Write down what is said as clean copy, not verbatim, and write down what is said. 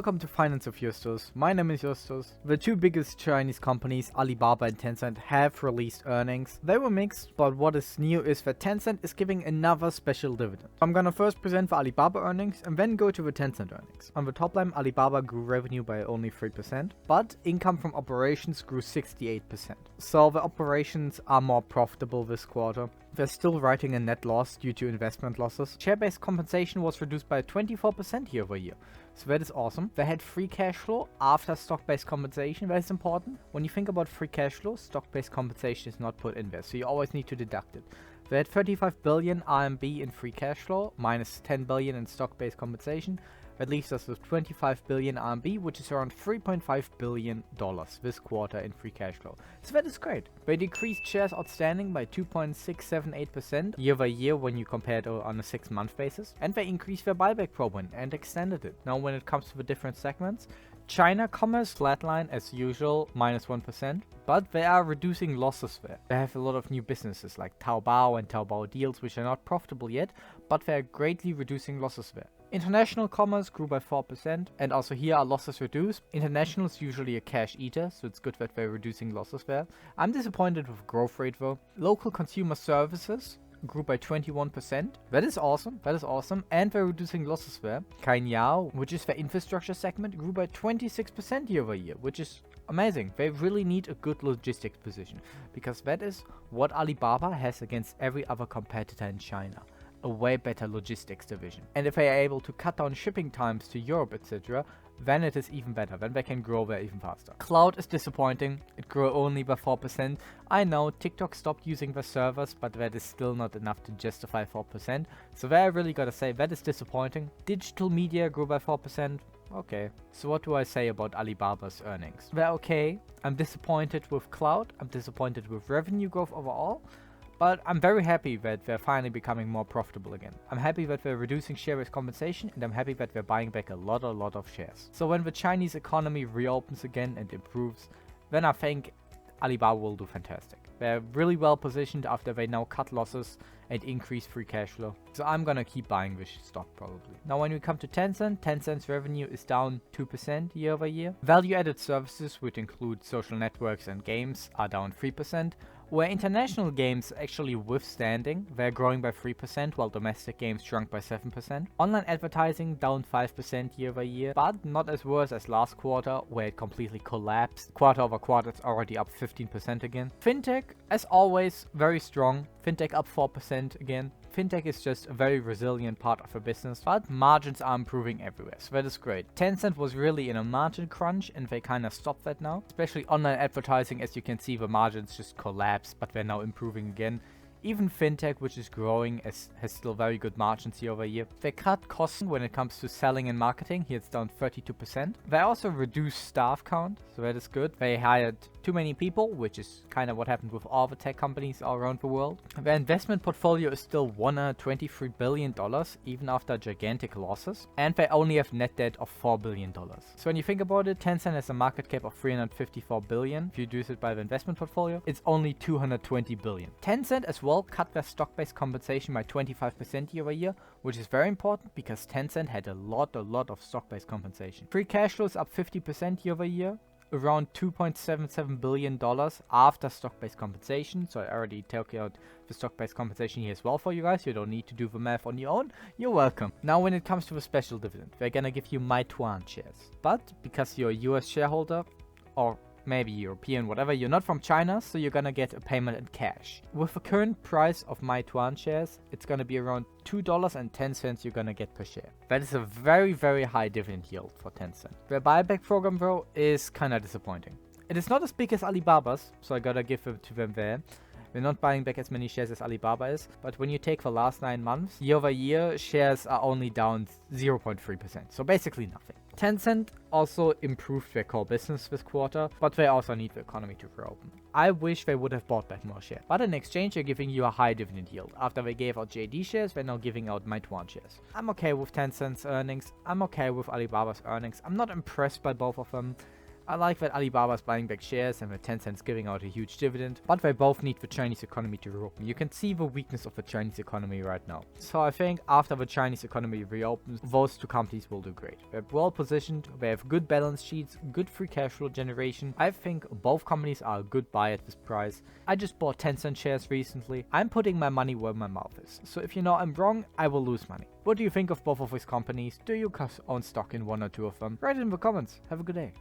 welcome to Finance of Justus. My name is Justus. The two biggest Chinese companies, Alibaba and Tencent, have released earnings. They were mixed, but what is new is that Tencent is giving another special dividend. I'm gonna first present the Alibaba earnings and then go to the Tencent earnings. On the top line, Alibaba grew revenue by only 3%, but income from operations grew 68%. So the operations are more profitable this quarter. They're still writing a net loss due to investment losses. Share-based compensation was reduced by 24% year over year. So that is awesome. They had free cash flow after stock-based compensation. That is important. When you think about free cash flow, stock-based compensation is not put in there. So you always need to deduct it. They had 35 billion RMB in free cash flow, minus 10 billion in stock-based compensation. That leaves us with 25 billion RMB, which is around $3.5 billion this quarter in free cash flow. So that is great. They decreased shares outstanding by 2.678% year over year when you compare it on a 6-month basis. And they increased their buyback program and extended it. Now when it comes to the different segments, China commerce flatline as usual, minus 1%, but they are reducing losses there. They have a lot of new businesses like Taobao and Taobao Deals, which are not profitable yet, but they are greatly reducing losses there. International commerce grew by 4%, and also here are losses reduced. International is usually a cash eater, so it's good that they're reducing losses there. I'm disappointed with growth rate though. Local consumer services grew by 21%. That is awesome. And they're reducing losses there. Cainiao, which is the infrastructure segment, grew by 26% year over year, which is amazing. They really need a good logistics position, because that is what Alibaba has against every other competitor in China. A way better logistics division. And if they are able to cut down shipping times to Europe, etc., then it is even better. Then they can grow there even faster. Cloud is disappointing. It grew only by 4%. I know TikTok stopped using their servers, but that is still not enough to justify 4%. So there I really gotta say that is disappointing. Digital media grew by 4%. Okay. So what do I say about Alibaba's earnings? They're okay. I'm disappointed with cloud. I'm disappointed with revenue growth overall. But I'm very happy that they're finally becoming more profitable again. I'm happy that they're reducing share-based compensation, and I'm happy that they're buying back a lot of shares. So when the Chinese economy reopens again and improves, then I think Alibaba will do fantastic. They're really well positioned after they now cut losses and increase free cash flow. So I'm gonna keep buying this stock probably. Now when we come to Tencent, Tencent's revenue is down 2% year over year. Value-added services, which include social networks and games, are down 3%. Where international games actually withstanding, they're growing by 3%, while domestic games shrunk by 7%. Online advertising down 5% year over year, but not as worse as last quarter, where it completely collapsed. Quarter over quarter, it's already up 15% again. Fintech, as always, very strong. Fintech up 4% again. Fintech is just a very resilient part of a business, but margins are improving everywhere, so that is great. Tencent was really in a margin crunch, and they kind of stopped that now. Especially online advertising, as you can see, the margins just collapsed, but they're now improving again. Even Fintech, which is growing, has still very good margins year over year. They cut costs when it comes to selling and marketing. Here it's down 32%. They also reduced staff count, so that is good. They hired too many people, which is kind of what happened with all the tech companies all around the world. Their investment portfolio is still $123 billion, even after gigantic losses. And they only have net debt of $4 billion. So when you think about it, Tencent has a market cap of $354 billion. If you reduce it by the investment portfolio, it's only $220 billion. Tencent as well cut their stock-based compensation by 25% year over year, which is very important because Tencent had a lot of stock-based compensation. Free cash flow is up 50% year over year, around $2.77 billion after stock-based compensation. So I already took out the stock-based compensation here as well for you guys. You don't need to do the math on your own. You're welcome. Now when it comes to the special dividend, they're gonna give you Meituan shares. But because you're a US shareholder, or maybe European, whatever, you're not from China, so you're gonna get a payment in cash. With the current price of Meituan shares, it's gonna be around $2.10 you're gonna get per share. That is a very high dividend yield for Tencent. Their buyback program though is kinda disappointing. It is not as big as Alibaba's, so I gotta give it to them there. We're not buying back as many shares as Alibaba is, but when you take the last 9 months, year over year, shares are only down 0.3%, so basically nothing. Tencent also improved their core business this quarter, but they also need the economy to reopen. I wish they would have bought back more shares, but in exchange they're giving you a high dividend yield. After they gave out JD shares, they're now giving out Meituan shares. I'm okay with Tencent's earnings, I'm okay with Alibaba's earnings. I'm not impressed by both of them. I like that Alibaba is buying back shares and that Tencent is giving out a huge dividend, but they both need the Chinese economy to reopen. You can see the weakness of the Chinese economy right now. So I think after the Chinese economy reopens, those two companies will do great. They're well positioned, they have good balance sheets, good free cash flow generation. I think both companies are a good buy at this price. I just bought Tencent shares recently. I'm putting my money where my mouth is. So if you know I'm wrong, I will lose money. What do you think of both of these companies? Do you own stock in one or two of them? Write it in the comments. Have a good day.